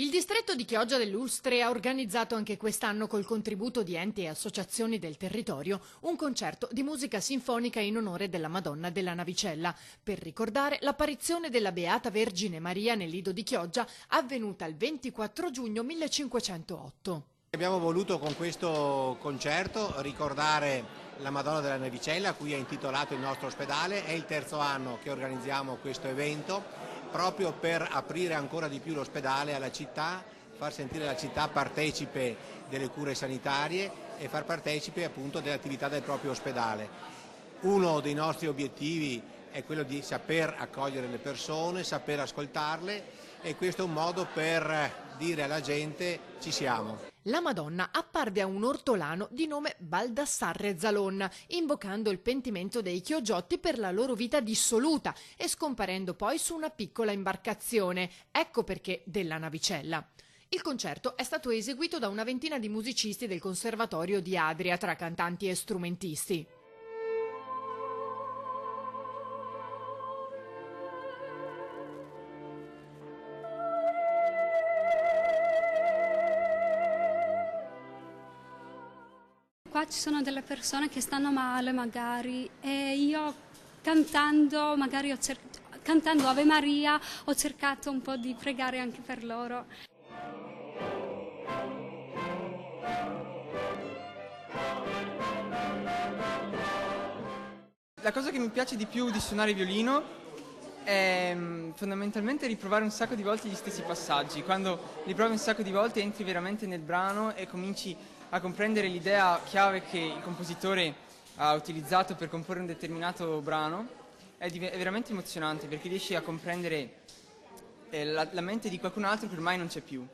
Il distretto di Chioggia dell'Ustre ha organizzato anche quest'anno, col contributo di enti e associazioni del territorio, un concerto di musica sinfonica in onore della Madonna della Navicella, per ricordare l'apparizione della Beata Vergine Maria nel Lido di Chioggia, avvenuta il 24 giugno 1508. Abbiamo voluto con questo concerto ricordare la Madonna della Navicella, a cui è intitolato il nostro ospedale. È il terzo anno che organizziamo questo evento, proprio per aprire ancora di più l'ospedale alla città, far sentire la città partecipe delle cure sanitarie e far partecipe appunto dell'attività del proprio ospedale. Uno dei nostri obiettivi è quello di saper accogliere le persone, saper ascoltarle, e questo è un modo per dire alla gente: ci siamo. La Madonna apparve a un ortolano di nome Baldassarre Zalon, invocando il pentimento dei Chioggiotti per la loro vita dissoluta e scomparendo poi su una piccola imbarcazione, ecco perché della Navicella. Il concerto è stato eseguito da una ventina di musicisti del Conservatorio di Adria, tra cantanti e strumentisti. Qua ci sono delle persone che stanno male magari, e io cantando, cantando Ave Maria, ho cercato un po' di pregare anche per loro. La cosa che mi piace di più di suonare il violino è fondamentalmente riprovare un sacco di volte gli stessi passaggi. Quando li provi un sacco di volte entri veramente nel brano e cominci a comprendere l'idea chiave che il compositore ha utilizzato per comporre un determinato brano. È veramente emozionante, perché riesci a comprendere la mente di qualcun altro che ormai non c'è più.